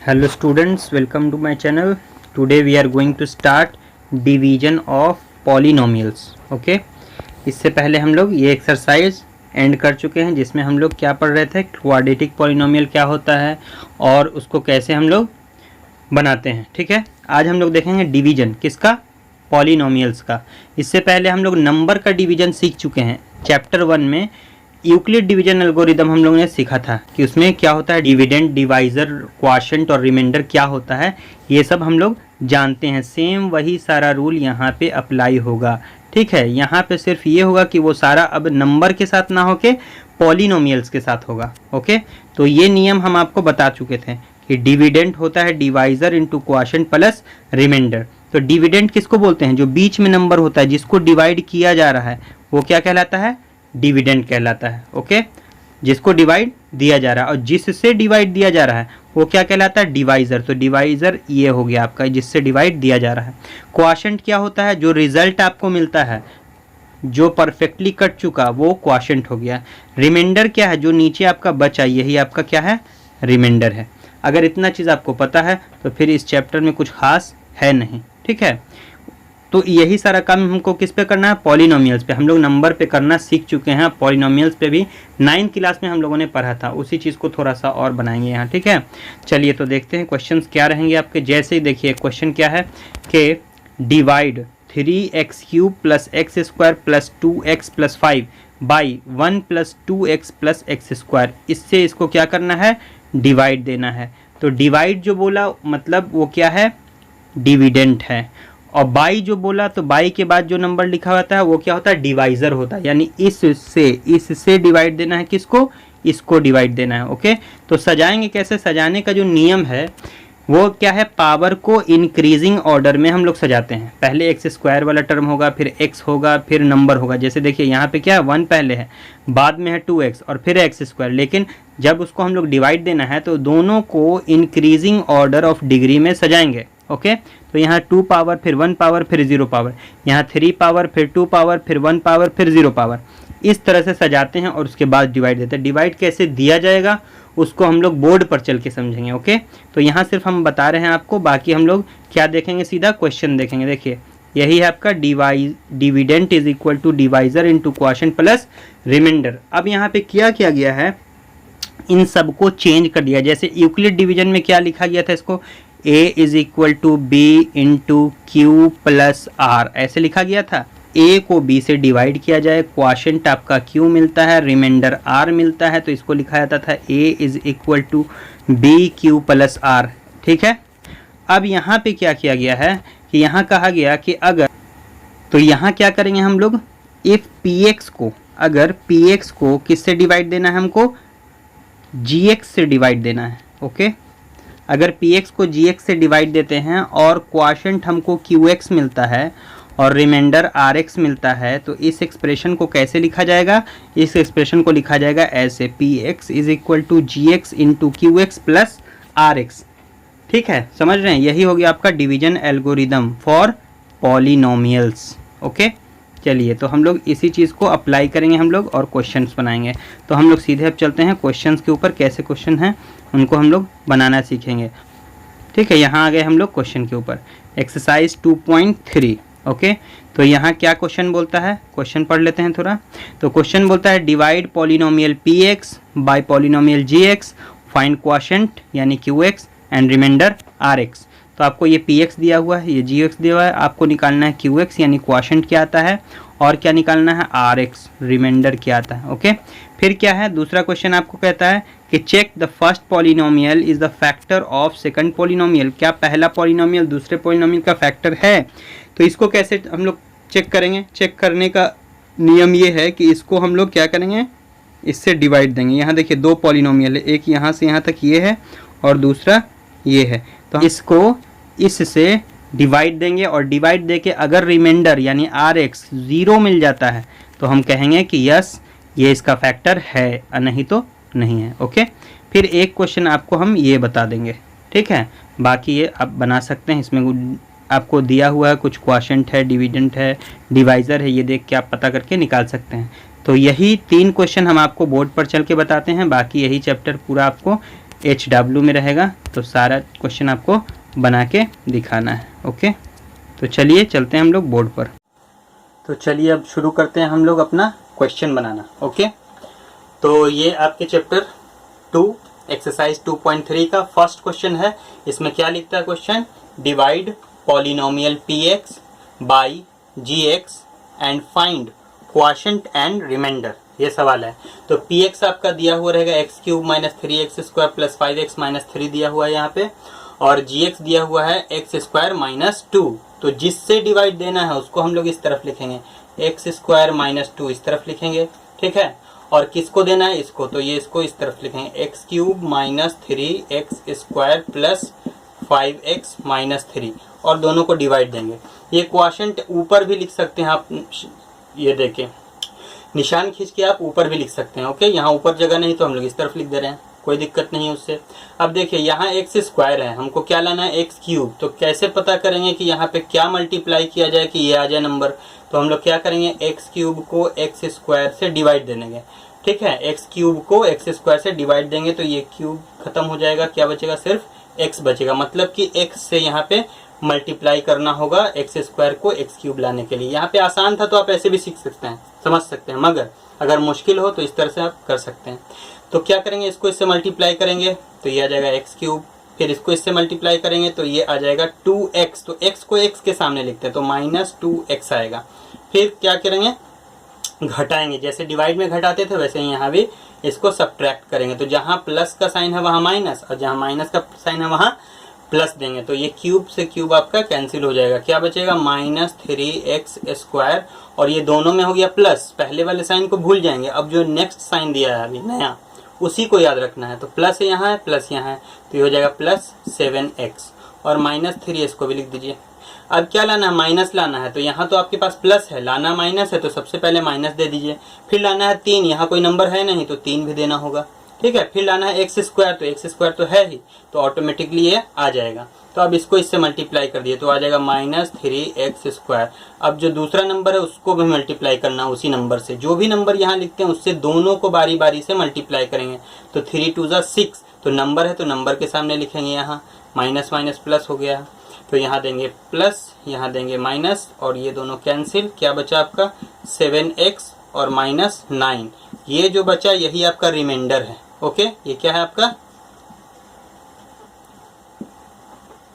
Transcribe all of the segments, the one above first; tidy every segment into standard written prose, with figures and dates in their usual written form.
Hello students, welcome to my channel. Today we are going to start division of polynomials. Okay? इससे पहले हम लोग ये exercise and कर चुके हैं जिसमें हम लोग क्या पढ़ रहे थे, क्वाड्रेटिक पॉलिनोमियल क्या होता है और उसको कैसे हम लोग बनाते हैं. ठीक है, आज हम लोग देखेंगे डिवीजन किसका, पॉलिनोमियल्स का. इससे पहले हम लोग नंबर का डिवीजन सीख चुके हैं. चैप्टर 1 में यूक्लिड डिवीजन एल्गोरिदम हम लोगों ने सीखा था कि उसमें क्या होता है, डिविडेंड, डिवाइजर, क्वोशिएंट और रिमाइंडर क्या होता है, ये सब हम लोग जानते हैं. सेम वही सारा रूल यहाँ पे अप्लाई होगा. ठीक है, यहाँ पे सिर्फ ये होगा कि वो सारा अब नंबर के साथ ना होके पॉलिनोमियल्स के साथ होगा. ओके, तो ये नियम हम आपको बता चुके थे कि डिविडेंड होता है divisor into quotient plus remainder. तो डिविडेंड किसको बोलते हैं, जो बीच में नंबर होता है जिसको डिवाइड किया जा रहा है वो क्या कहलाता है, डिविडेंड कहलाता है. ओके, जिसको डिवाइड दिया जा रहा है और जिससे डिवाइड दिया जा रहा है वो क्या कहलाता है, डिवाइजर. तो डिवाइजर ये हो गया आपका जिससे डिवाइड दिया जा रहा है. क्वोशिएंट क्या होता है, जो रिजल्ट आपको मिलता है जो परफेक्टली कट चुका वो क्वोशिएंट हो गया. रिमाइंडर क्या है, जो नीचे आपका बचा यही आपका क्या है, रिमाइंडर है. अगर इतना चीज़ आपको पता है तो फिर इस चैप्टर में कुछ खास है नहीं. ठीक है, तो यही सारा काम हमको किस पे करना है, पॉलिनोमियल्स पे. हम लोग नंबर पे करना सीख चुके हैं, पॉलिनोमियल्स पे भी 9th क्लास में हम लोगों ने पढ़ा था. उसी चीज़ को थोड़ा सा और बनाएंगे यहाँ. ठीक है, चलिए तो देखते हैं क्वेश्चंस क्या रहेंगे आपके. जैसे ही देखिए क्वेश्चन क्या है कि divide 3x³ + x² + 2x + 5 by 1 + 2x + x². इससे इसको क्या करना है, डिवाइड देना है. तो डिवाइड जो बोला मतलब वो क्या है, डिविडेंड है. और बाई जो बोला तो बाई के बाद जो नंबर लिखा होता है वो क्या होता है, डिवाइजर होता है. यानी इससे डिवाइड देना है किसको, इसको डिवाइड देना है. ओके, तो सजाएंगे कैसे, सजाने का जो नियम है वो क्या है, पावर को इंक्रीजिंग ऑर्डर में हम लोग सजाते हैं. पहले x² वाला टर्म होगा, फिर x होगा, फिर नंबर होगा. जैसे देखिए यहाँ पे क्या है, 1 पहले है, बाद में है 2x और फिर x². लेकिन जब उसको हम लोग डिवाइड देना है तो दोनों को इंक्रीजिंग ऑर्डर ऑफ डिग्री में सजाएंगे. ओके, तो यहाँ 2 पावर, फिर 1 पावर, फिर 0 पावर, यहाँ 3 पावर, फिर 2 पावर, फिर 1 पावर, फिर 0 पावर. इस तरह से सजाते हैं और उसके बाद डिवाइड देते हैं. डिवाइड कैसे दिया जाएगा उसको हम लोग बोर्ड पर चल के समझेंगे. ओके, तो यहाँ सिर्फ हम बता रहे हैं आपको, बाकी हम लोग क्या देखेंगे, सीधा क्वेश्चन देखेंगे. देखिए यही है आपका dividend is equal to divisor into quotient plus remainder. अब यहाँ पे क्या किया गया है, इन सबको चेंज कर दिया. जैसे यूक्लिड डिवीजन में क्या लिखा गया था, इसको a is equal to b into q plus r ऐसे लिखा गया था. a को b से डिवाइड किया जाए, क्वोशिएंट आपका q मिलता है, रिमाइंडर r मिलता है, तो इसको लिखा जाता था a is equal to b q plus r. ठीक है, अब यहाँ पे क्या किया गया है कि यहाँ कहा गया कि अगर, तो यहाँ क्या करेंगे हम लोग, इफ px को, अगर px को किससे डिवाइड देना है, हमको gx से डिवाइड देना है. ओके, अगर px को gx से डिवाइड देते हैं और क्वोशिएंट हमको qx मिलता है और रिमाइंडर rx मिलता है, तो इस एक्सप्रेशन को कैसे लिखा जाएगा, इस एक्सप्रेशन को लिखा जाएगा ऐसे, px is equal to gx into qx plus rx. ठीक है, समझ रहे हैं, यही हो गया आपका division algorithm for polynomials. Okay, चलिए तो हम लोग इसी चीज़ को अप्लाई करेंगे हम लोग और क्वेश्चंस बनाएंगे. तो हम लोग सीधे अब चलते हैं क्वेश्चंस के ऊपर. कैसे क्वेश्चन हैं उनको हम लोग बनाना सीखेंगे. ठीक है, यहाँ आ गए हम लोग क्वेश्चन के ऊपर. एक्सरसाइज 2.3. ओके, तो यहाँ क्या क्वेश्चन बोलता है, क्वेश्चन पढ़ लेते हैं थोड़ा. तो क्वेश्चन बोलता है divide polynomial px by polynomial gx, find quotient यानी qx एंड रिमाइंडर rx. तो आपको ये px दिया हुआ है, ये gx दिया हुआ है, आपको निकालना है qx यानी क्वोशिएंट क्या आता है और क्या निकालना है, rx रिमाइंडर क्या आता है. ओके, फिर क्या है, दूसरा क्वेश्चन आपको कहता है कि check the first polynomial is the factor of second polynomial. क्या पहला पॉलिनोमियल दूसरे पॉलिनोमियल का फैक्टर है. तो इसको कैसे हम लोग चेक करेंगे, चेक करने का नियम ये है कि इसको हम लोग क्या करेंगे, इससे डिवाइड देंगे. यहाँ देखिए 2 पॉलिनोमियल है, एक यहाँ से यहाँ तक ये है और दूसरा ये है. तो इसको इससे डिवाइड देंगे और डिवाइड दे के अगर रिमाइंडर यानी rx 0 मिल जाता है तो हम कहेंगे कि यस ये इसका फैक्टर है, नहीं तो नहीं है. ओके, फिर एक क्वेश्चन आपको हम ये बता देंगे. ठीक है, बाकी ये आप बना सकते हैं. इसमें आपको दिया हुआ है कुछ क्वोशिएंट है, डिविडेंड है, डिवाइज़र है, ये देख के आप पता करके निकाल सकते हैं. तो यही 3 क्वेश्चन हम आपको बोर्ड पर चल के बताते हैं. बाकी यही चैप्टर पूरा आपको HW में रहेगा। तो सारा क्वेश्चन आपको बना के दिखाना है। ओके, तो चलिए चलते हैं हम लोग बोर्ड पर। तो चलिए अब शुरू करते हैं हम लोग अपना क्वेश्चन बनाना। ओके, तो ये आपके चैप्टर 2 एक्सरसाइज 2.3 का फर्स्ट क्वेश्चन है। इसमें क्या लिखता है question, divide polynomial px by gx and find quotient and remainder, ये सवाल है। तो px आपका दिया हुआ रहेगा x cube minus 3x square plus 5x minus 3 दिया हुआ है यहाँ पे, और gx दिया हुआ है एक्स स्क्वायर माइनस 2। तो जिससे डिवाइड देना है उसको हम लोग इस तरफ लिखेंगे, एक्स स्क्वायर माइनस 2 इस तरफ लिखेंगे, ठीक है। और किसको देना है, इसको, तो ये इसको इस तरफ लिखेंगे, x cube minus 3x square plus 5x minus 3, और दोनों को डिवाइड देंगे। ये क्वोशंट ऊपर भी लिख सकते हैं आप, ये देखें निशान खींच के आप ऊपर भी लिख सकते हैं। ओके, यहाँ ऊपर जगह नहीं तो हम लोग इस तरफ लिख दे रहे हैं, कोई दिक्कत नहीं है उससे। अब देखिए यहाँ एक्स स्क्वायर है, हमको क्या लाना है, एक्स क्यूब। तो कैसे पता करेंगे कि यहाँ पे क्या मल्टीप्लाई किया जाए कि ये आ जाए नंबर, तो हम लोग क्या करेंगे, एक्स क्यूब को एक्स स्क्वायर से डिवाइड दे देंगे, ठीक है। एक्स क्यूब को एक्स स्क्वायर से डिवाइड देंगे तो ये क्यूब खत्म हो जाएगा, क्या बचेगा, सिर्फ एक्स बचेगा। मतलब कि एक्स से यहाँ पे मल्टीप्लाई करना होगा एक्स स्क्वायर को एक्स क्यूब लाने के लिए। यहाँ पे आसान था तो आप ऐसे भी सीख सकते हैं, समझ सकते हैं, मगर अगर मुश्किल हो तो इस तरह से आप कर सकते हैं। तो क्या करेंगे, इसको इससे मल्टीप्लाई करेंगे तो ये आ जाएगा एक्स क्यूब, फिर इसको इससे मल्टीप्लाई करेंगे तो ये आ जाएगा 2x। तो x को x के सामने लिखते हैं तो माइनस 2x आएगा। फिर क्या करेंगे, घटाएंगे, जैसे डिवाइड में घटाते थे वैसे ही यहाँ भी इसको सब्ट्रैक्ट करेंगे। तो जहाँ प्लस का साइन है वहाँ माइनस, और जहाँ माइनस का साइन है वहाँ प्लस देंगे। तो ये क्यूब से क्यूब आपका कैंसिल हो जाएगा, क्या बचेगा, माइनस 3x स्क्वायर, और ये दोनों में हो गया प्लस। पहले वाले साइन को भूल जाएंगे, अब जो नेक्स्ट साइन दिया है अभी नया उसी को याद रखना है। तो प्लस यहाँ है, प्लस यहाँ है, तो ये हो जाएगा प्लस 7x, और माइनस 3 इसको भी लिख दीजिए। अब क्या लाना है, माइनस लाना है। तो यहाँ तो आपके पास प्लस है, लाना माइनस है, तो सबसे पहले माइनस दे दीजिए। फिर लाना है 3, यहाँ कोई नंबर है नहीं तो 3 भी देना होगा, ठीक है। फिर लाना है एक्स स्क्वायर, तो एक्स स्क्वायर तो है ही, तो ऑटोमेटिकली ये आ जाएगा। तो अब इसको इससे मल्टीप्लाई कर दिए तो आ जाएगा माइनस 3x स्क्वायर। अब जो दूसरा नंबर है उसको भी मल्टीप्लाई करना उसी नंबर से, जो भी नंबर यहाँ लिखते हैं उससे दोनों को बारी बारी से मल्टीप्लाई करेंगे। तो 3 2 जा 6, तो नंबर है तो नंबर के सामने लिखेंगे, यहाँ माइनस माइनस प्लस हो गया, तो यहाँ देंगे प्लस, यहाँ देंगे माइनस, और ये दोनों कैंसिल, क्या बचा आपका 7x और माइनस 9। ये जो बचा यही आपका रिमाइंडर है। ओके, ये क्या है आपका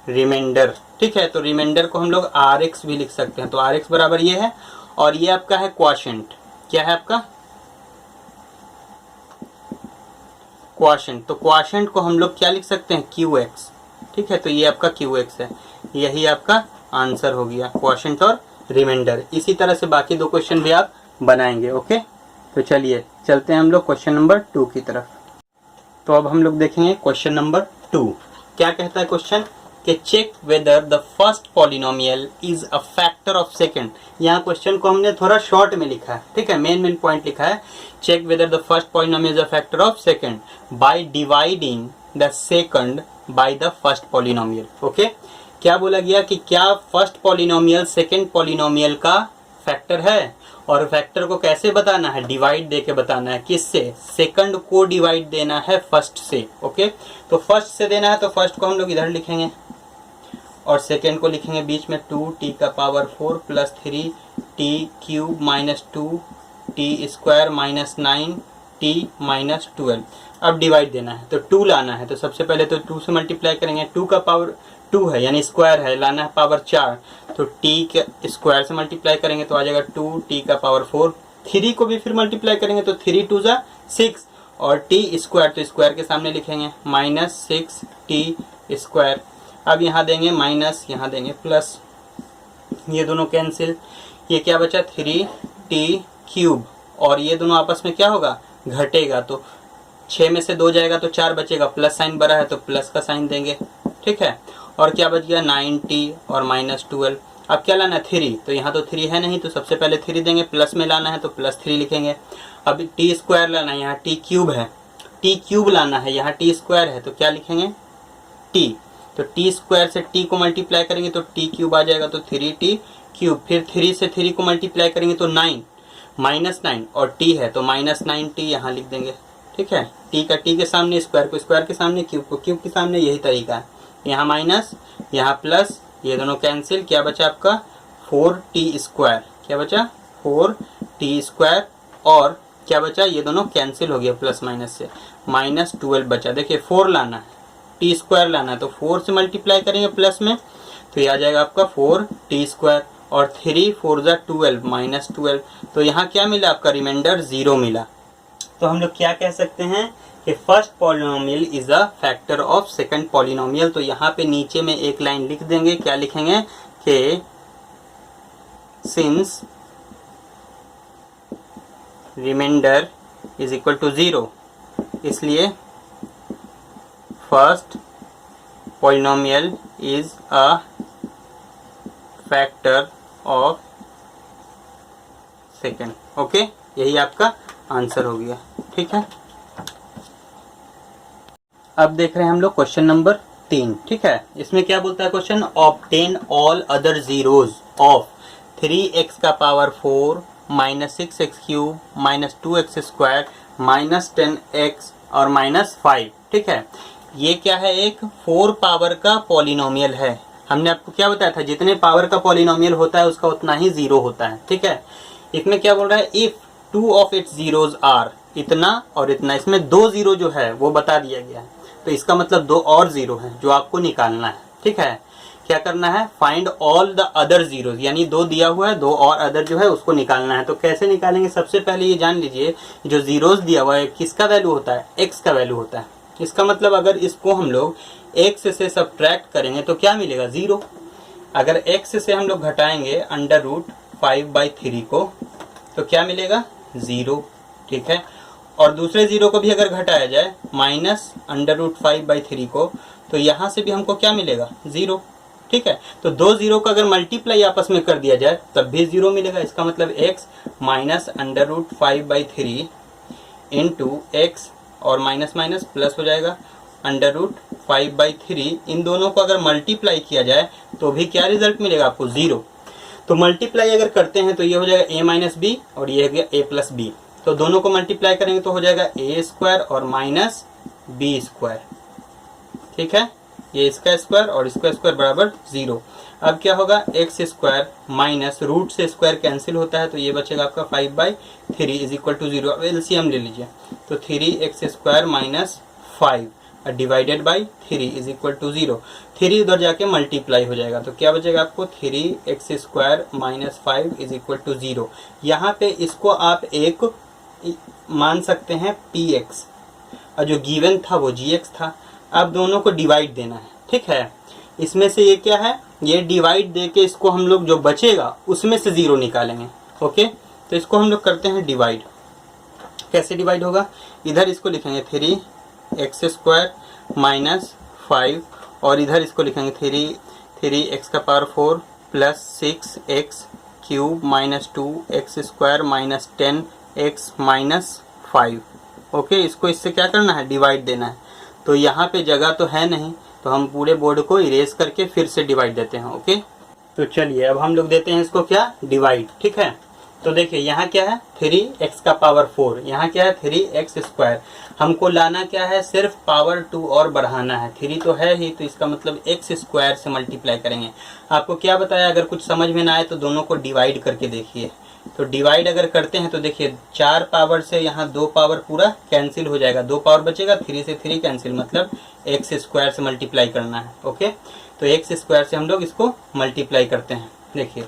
रिमाइंडर, ठीक है। तो रिमाइंडर को हम लोग Rx भी लिख सकते हैं, तो Rx बराबर ये है, और ये आपका है क्वोशंट, क्या है आपका क्वोशंट। तो क्वोशंट को हम लोग क्या लिख सकते हैं, Qx, ठीक है। तो ये आपका Qx है, यही आपका आंसर हो गया, क्वोशंट और रिमाइंडर। इसी तरह से बाकी दो क्वेश्चन भी आप बनाएंगे। ओके, तो चलिए चलते हैं हम लोग क्वेश्चन नंबर 2 की तरफ। तो अब हम लोग देखेंगे क्वेश्चन नंबर 2। क्या कहता है क्वेश्चन, कि check whether the first polynomial is a factor of second. यहाँ क्वेश्चन को हमने थोड़ा शॉर्ट में लिखा है, ठीक है, मेन पॉइंट लिखा है, check whether the first polynomial is a factor of second by dividing the second by the first polynomial. Okay, क्या बोला गया कि क्या फर्स्ट पॉलिनोमियल सेकंड पॉलिनोमियल का फैक्टर है, और फैक्टर को कैसे बताना है, डिवाइड दे के बताना है, किससे, सेकंड को डिवाइड देना है फर्स्ट से। ओके, तो फर्स्ट से देना है तो फर्स्ट को हम लोग इधर लिखेंगे और सेकंड को लिखेंगे बीच में 2t का power 4 plus 3t cube minus 2t square minus 9t minus 12। अब डिवाइड देना है तो 2 लाना है, तो सबसे पहले तो 2 से मल्टीप्लाई करेंगे, 2 का पावर 2 है यानी स्क्वायर है, लाना है पावर 4, तो t के स्क्वायर से मल्टीप्लाई करेंगे तो आ जाएगा 2t का पावर 4। 3 को भी फिर मल्टीप्लाई करेंगे तो 3 2 जा 6, और t स्क्वायर तो स्क्वायर के सामने लिखेंगे माइनस 6t स्क्वायर। अब यहाँ देंगे माइनस, यहाँ देंगे प्लस, ये दोनों कैंसिल, ये क्या बचा 3t क्यूब, और ये दोनों आपस में क्या होगा, घटेगा, तो 6 में से 2 जाएगा तो 4 बचेगा, प्लस साइन बड़ा है तो प्लस का साइन देंगे, ठीक है। और क्या बच गया 9t और माइनस 12। अब क्या लाना है 3, तो यहाँ तो 3 है नहीं तो सबसे पहले 3 देंगे, प्लस में लाना है तो प्लस 3 लिखेंगे। अब t स्क्वायर लाना है, यहाँ t क्यूब है, t क्यूब लाना है, यहाँ t स्क्वायर है तो क्या लिखेंगे t, तो t स्क्वायर से t को मल्टीप्लाई करेंगे तो t क्यूब आ जाएगा, तो 3t क्यूब, फिर 3 से 3 को मल्टीप्लाई करेंगे तो 9 माइनस 9, और t है तो माइनस 9t यहाँ लिख देंगे, ठीक है, टी का टी के सामने, स्क्वायर को स्क्वायर के सामने, क्यूब को क्यूब के सामने, यही तरीका है। यहाँ माइनस, यहाँ प्लस, ये दोनों कैंसिल, क्या बचा आपका 4t स्क्वायर, क्या बचा 4t स्क्वायर, और क्या बचा, ये दोनों कैंसिल हो गया प्लस माइनस से, -12 बचा। देखिए 4 लाना है, टी स्क्वायर लाना है, तो 4 से मल्टीप्लाई करेंगे प्लस में, तो ये आ जाएगा आपका 4t स्क्वायर, और 3 4 जा 12 -12, तो यहाँ क्या मिला आपका रिमाइंडर 0 मिला। तो हम लोग क्या कह सकते हैं कि first polynomial is a factor of second polynomial. तो यहाँ पे नीचे में एक लाइन लिख देंगे, क्या लिखेंगे कि since remainder is equal to 0, इसलिए first polynomial is a factor of second. Okay, यही आपका आंसर हो गया। ठीक है, अब देख रहे हैं हम लोग क्वेश्चन नंबर 3। ठीक है, इसमें क्या बोलता है question, obtain all other zeros of 3x का power 4 -6x cube -2x square -10x और -5। ठीक है, ये क्या है, एक 4 पावर का पॉलिनोमियल है। हमने आपको क्या बताया था, जितने पावर का पॉलिनोमियल होता है उसका उतना ही जीरो होता है। ठीक है, इसमें क्या बोल रहा है, if 2 of its zeros are, इतना और इतना, इसमें 2 जीरो जो है वो बता दिया गया है, तो इसका मतलब 2 और जीरो है जो आपको निकालना है। ठीक है, क्या करना है, find all the other zeros, यानी 2 दिया हुआ है, 2 और अदर जो है उसको निकालना है। तो कैसे निकालेंगे, सबसे पहले ये जान लीजिए, जो जीरोज दिया हुआ है किसका वैल्यू होता है, x का वैल्यू होता है। इसका मतलब अगर इसको हम लोग x से सब्ट्रैक्ट करेंगे तो क्या मिलेगा, 0। अगर x से हम लोग घटाएंगे √5/3 को तो क्या मिलेगा, 0। ठीक है, और दूसरे जीरो को भी अगर घटाया जाए -√5/3 को, तो यहाँ से भी हमको क्या मिलेगा, 0। ठीक है, तो 2 जीरो का अगर मल्टीप्लाई आपस में कर दिया जाए तब भी 0 मिलेगा। इसका मतलब x -√5/3 इंटू x, और माइनस माइनस प्लस हो जाएगा √5/3, इन दोनों को अगर मल्टीप्लाई किया जाए तो भी क्या रिजल्ट मिलेगा आपको, 0। तो मल्टीप्लाई अगर करते हैं तो ये हो जाएगा a - b और ये हो गया a + b, तो दोनों को मल्टीप्लाई करेंगे तो हो जाएगा a² और -b²। ठीक है, ये इसका स्क्वायर और इसका स्क्वायर बराबर 0। अब क्या होगा, x² माइनस रूट से स्क्वायर कैंसिल होता है, तो ये बचेगा आपका 5/3 इज इक्वल टू 0। अब एलसीएम ले लीजिए, तो 3x² - 5 divided by 3 is equal to 0। 3 उधर जाके मल्टीप्लाई हो जाएगा, तो क्या बचेगा आपको, 3x² - 5 इज इक्वल टू 0। यहाँ पे इसको आप एक मान सकते हैं px, और जो गिवन था वो gx था। अब दोनों को डिवाइड देना है। ठीक है, इसमें से ये क्या है, ये डिवाइड दे के इसको हम लोग जो बचेगा उसमें से 0 निकालेंगे। ओके, तो इसको हम लोग करते हैं डिवाइड। कैसे डिवाइड होगा, इधर इसको लिखेंगे 3x² - 5, और इधर इसको लिखेंगे 3x⁴ + 6x³ -2x² -10x - 5। Okay, इसको इससे क्या करना है, डिवाइड देना है। तो यहाँ पे जगह तो है नहीं, तो हम पूरे बोर्ड को इरेज करके फिर से डिवाइड देते हैं। ओके, तो चलिए अब हम लोग देते हैं इसको क्या, डिवाइड। ठीक है, तो देखिए यहाँ क्या है, 3x⁴, यहाँ क्या है 3x²। हमको लाना क्या है, सिर्फ पावर 2 और बढ़ाना है। 3 तो है ही, तो इसका मतलब x² से मल्टीप्लाई करेंगे। आपको क्या बताया, अगर कुछ समझ में ना आए तो दोनों को डिवाइड करके देखिए। तो डिवाइड अगर करते हैं तो देखिए 4 पावर से यहाँ 2 पावर पूरा कैंसिल हो जाएगा, 2 पावर बचेगा, 3 से 3 कैंसिल, मतलब x² से मल्टीप्लाई करना है। ओके, तो x² से हम लोग इसको मल्टीप्लाई करते हैं। देखिए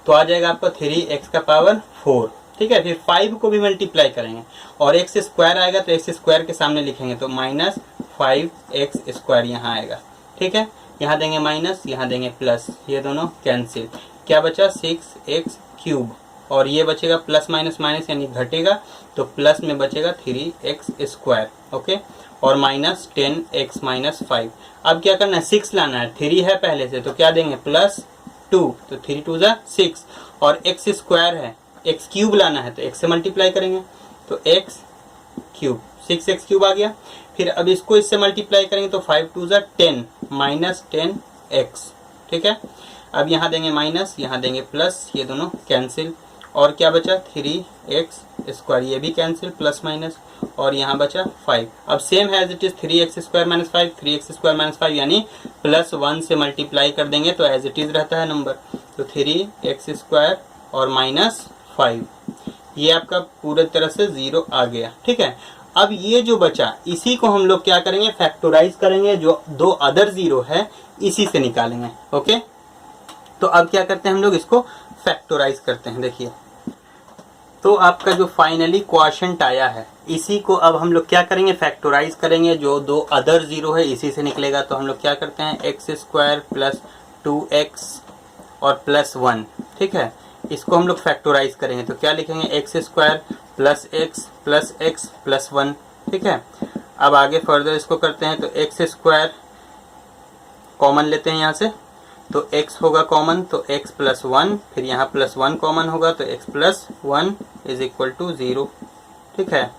तो आ जाएगा आपका 3x⁴। ठीक है, फिर 5 को भी मल्टीप्लाई करेंगे और x² आएगा तो x² के सामने लिखेंगे तो -5x² यहाँ आएगा। ठीक है, यहाँ देंगे माइनस, यहाँ देंगे प्लस, ये दोनों कैंसिल, क्या बचा 6x³ और ये बचेगा प्लस माइनस माइनस यानी घटेगा, तो प्लस में बचेगा 3x²। ओके, और -10x - 5। अब क्या करना है, 6 लाना है, 3 है पहले से तो क्या देंगे +2, तो 3 2 = 6, और x² है, x³ लाना है तो x से मल्टीप्लाई करेंगे तो x³ 6x³ आ गया। फिर अब इसको इससे मल्टीप्लाई करेंगे तो 5 2 = 10 -10x। ठीक है, अब यहाँ देंगे माइनस, यहाँ देंगे प्लस, ये दोनों कैंसिल, और क्या बचा 3x², ये भी कैंसिल प्लस माइनस, और यहाँ बचा 5। अब same as it is 3x² - 5, 3x² - 5 यानी +1 से मल्टीप्लाई कर देंगे तो एज इट इज रहता है नंबर। तो 3x² और -5, ये आपका पूरी तरह से 0 आ गया। ठीक है, अब ये जो बचा इसी को हम लोग क्या करेंगे, फैक्टराइज करेंगे, जो 2 अदर 0 है इसी से निकालेंगे। ओके, तो अब क्या करते हैं हम लोग, इसको फैक्टराइज करते हैं। देखिए, तो आपका जो फाइनली क्वोशिएंट आया है इसी को अब हम लोग क्या करेंगे, फैक्टराइज करेंगे, जो 2 अदर 0 है इसी से निकलेगा। तो हम लोग क्या करते हैं, x² + 2x और +1। ठीक है, इसको हम लोग फैक्टराइज करेंगे तो क्या लिखेंगे, x² + x + x + 1। ठीक है, अब आगे फर्दर इसको करते हैं तो x² कॉमन लेते हैं यहाँ से, तो x होगा कॉमन, तो x + 1, फिर यहाँ +1 कॉमन होगा तो x + 1 = 0। ठीक है,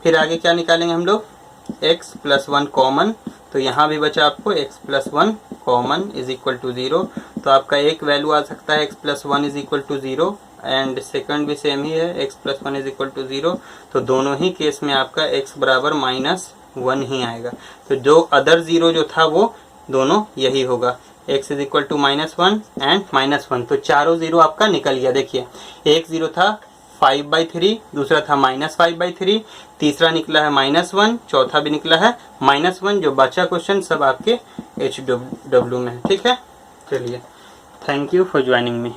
फिर आगे क्या निकालेंगे हम लोग, x + 1 कॉमन, तो यहाँ भी बचा आपको x + 1 कॉमन = 0। तो आपका एक वैल्यू आ सकता है x + 1 = 0 एंड सेकंड भी सेम ही है, x + 1 = 0। तो दोनों ही केस में आपका x बराबर -1 ही आएगा। तो जो अदर 0 जो था वो दोनों यही होगा, x = -1 एंड -1। तो चारों 0 आपका निकल गया। देखिए, एक 0 था 5/3, दूसरा था -5/3, तीसरा निकला है -1, चौथा भी निकला है -1। जो बचा क्वेश्चन सब आपके HW में है। ठीक है, चलिए, thank you for joining me.